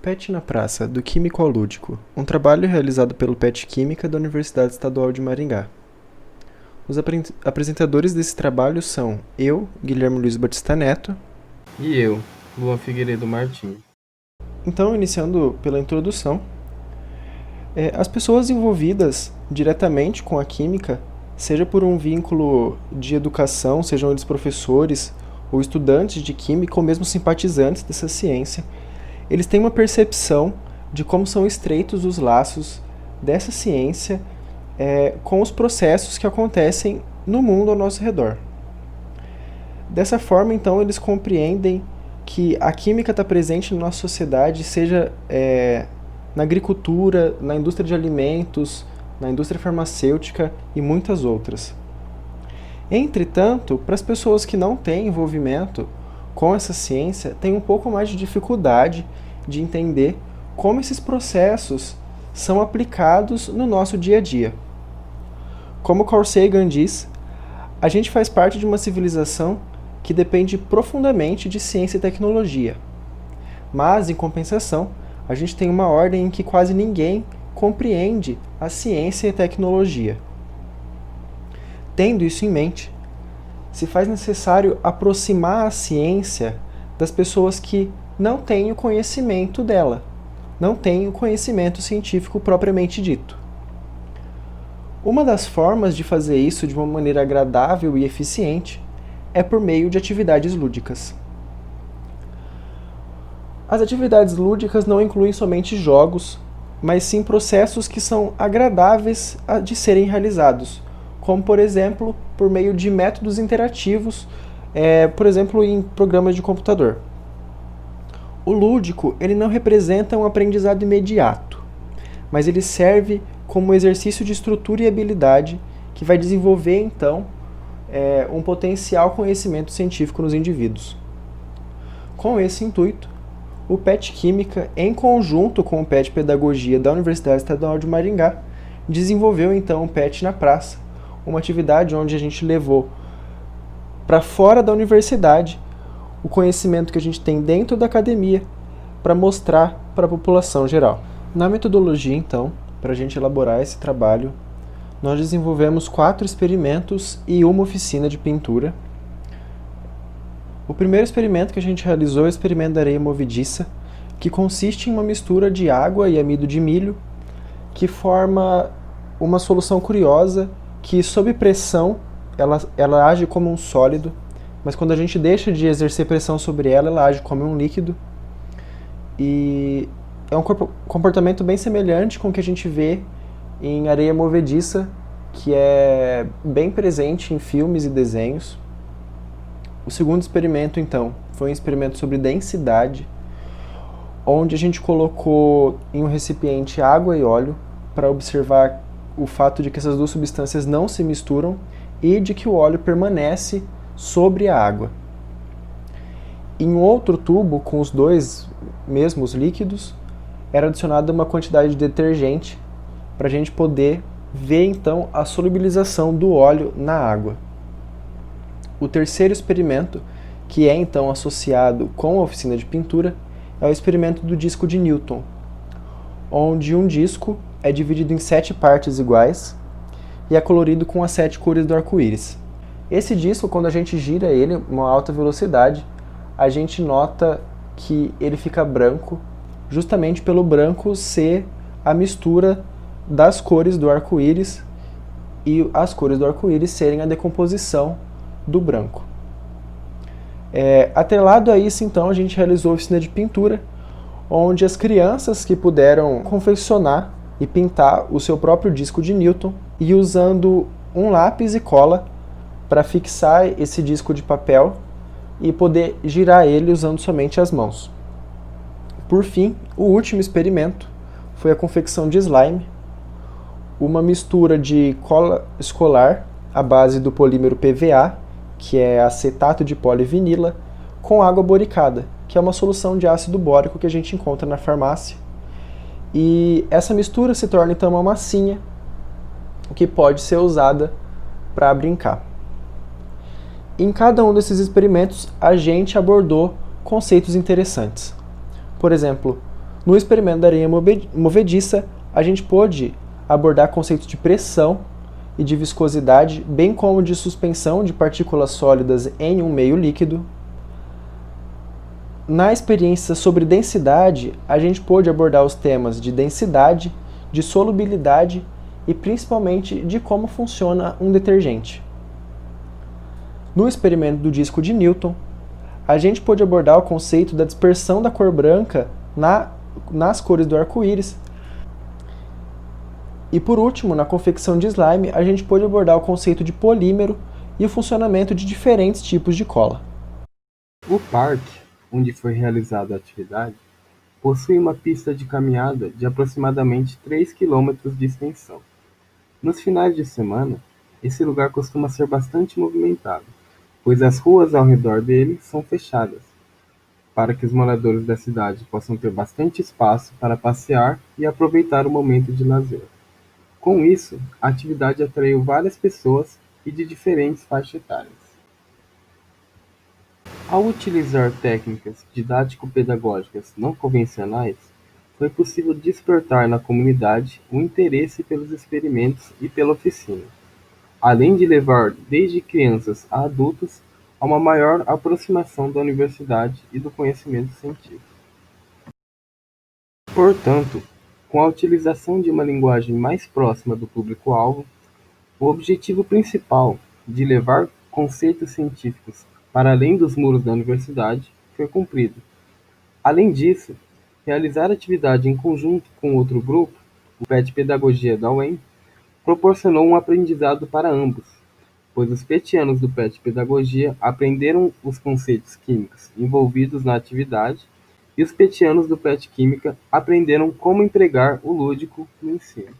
PET na Praça, do Químico ao Lúdico, um trabalho realizado pelo PET Química da Universidade Estadual de Maringá. Os apresentadores desse trabalho são eu, Guilherme Luiz Batista Neto. E eu, Luan Figueiredo Martins. Então, iniciando pela introdução, as pessoas envolvidas diretamente com a química, seja por um vínculo de educação, sejam eles professores ou estudantes de química ou mesmo simpatizantes dessa ciência, eles têm uma percepção de como são estreitos os laços dessa ciência com os processos que acontecem no mundo ao nosso redor. Dessa forma, então, eles compreendem que a química está presente na nossa sociedade, seja na agricultura, na indústria de alimentos, na indústria farmacêutica e muitas outras. Entretanto, para as pessoas que não têm envolvimento com essa ciência, tem um pouco mais de dificuldade de entender como esses processos são aplicados no nosso dia a dia. Como Carl Sagan diz, a gente faz parte de uma civilização que depende profundamente de ciência e tecnologia. Mas, em compensação, a gente tem uma ordem em que quase ninguém compreende a ciência e a tecnologia. Tendo isso em mente, se faz necessário aproximar a ciência das pessoas que não têm o conhecimento dela, não têm o conhecimento científico propriamente dito. Uma das formas de fazer isso de uma maneira agradável e eficiente é por meio de atividades lúdicas. As atividades lúdicas não incluem somente jogos, mas sim processos que são agradáveis de serem realizados, como, por exemplo, por meio de métodos interativos, por exemplo, em programas de computador. O lúdico, ele não representa um aprendizado imediato, mas ele serve como exercício de estrutura e habilidade que vai desenvolver, então, um potencial conhecimento científico nos indivíduos. Com esse intuito, o PET Química, em conjunto com o PET Pedagogia da Universidade Estadual de Maringá, desenvolveu então o PET na Praça, uma atividade onde a gente levou para fora da universidade o conhecimento que a gente tem dentro da academia para mostrar para a população geral. Na metodologia, então, para a gente elaborar esse trabalho, nós desenvolvemos 4 experimentos e uma oficina de pintura. O primeiro experimento que a gente realizou é o experimento da areia movediça, que consiste em uma mistura de água e amido de milho, que forma uma solução curiosa que, sob pressão, ela age como um sólido, mas quando a gente deixa de exercer pressão sobre ela, ela age como um líquido. E é um comportamento bem semelhante com o que a gente vê em areia movediça, que é bem presente em filmes e desenhos. O segundo experimento, então, foi um experimento sobre densidade, onde a gente colocou em um recipiente água e óleo para observar o fato de que essas duas substâncias não se misturam e de que o óleo permanece sobre a água. Em outro tubo, com os dois mesmos líquidos, era adicionada uma quantidade de detergente para a gente poder ver, então, a solubilização do óleo na água. O terceiro experimento, que é então associado com a oficina de pintura, é o experimento do disco de Newton, onde um disco é dividido em 7 partes iguais e é colorido com as 7 cores do arco-íris. Esse disco, quando a gente gira ele a uma alta velocidade, a gente nota que ele fica branco, justamente pelo branco ser a mistura das cores do arco-íris e as cores do arco-íris serem a decomposição do branco. Atrelado a isso, então, a gente realizou a oficina de pintura, onde as crianças que puderam confeccionar e pintar o seu próprio disco de Newton e usando um lápis e cola para fixar esse disco de papel e poder girar ele usando somente as mãos. Por fim, o último experimento foi a confecção de slime, uma mistura de cola escolar à base do polímero PVA, que é acetato de polivinila, com água boricada, que é uma solução de ácido bórico que a gente encontra na farmácia. E essa mistura se torna então uma massinha que pode ser usada para brincar. Em cada um desses experimentos, a gente abordou conceitos interessantes. Por exemplo, No experimento da areia movediça, a gente pôde abordar conceitos de pressão e de viscosidade, bem como de suspensão de partículas sólidas em um meio líquido. Na experiência sobre densidade, a gente pôde abordar os temas de densidade, de solubilidade e principalmente de como funciona um detergente. No experimento do disco de Newton, a gente pôde abordar o conceito da dispersão da cor branca nas cores do arco-íris. E por último, na confecção de slime, a gente pôde abordar o conceito de polímero e o funcionamento de diferentes tipos de cola. O parque, onde foi realizada a atividade, possui uma pista de caminhada de aproximadamente 3 quilômetros de extensão. Nos finais de semana, esse lugar costuma ser bastante movimentado, pois as ruas ao redor dele são fechadas, para que os moradores da cidade possam ter bastante espaço para passear e aproveitar o momento de lazer. Com isso, a atividade atraiu várias pessoas e de diferentes faixas etárias. Ao utilizar técnicas didático-pedagógicas não convencionais, foi possível despertar na comunidade o interesse pelos experimentos e pela oficina, além de levar desde crianças a adultos a uma maior aproximação da universidade e do conhecimento científico. Portanto, com a utilização de uma linguagem mais próxima do público-alvo, o objetivo principal de levar conceitos científicos para além dos muros da universidade foi cumprido. Além disso, realizar atividade em conjunto com outro grupo, o PET Pedagogia da UEM, proporcionou um aprendizado para ambos, pois os petianos do PET Pedagogia aprenderam os conceitos químicos envolvidos na atividade e os petianos do PET Química aprenderam como empregar o lúdico no ensino.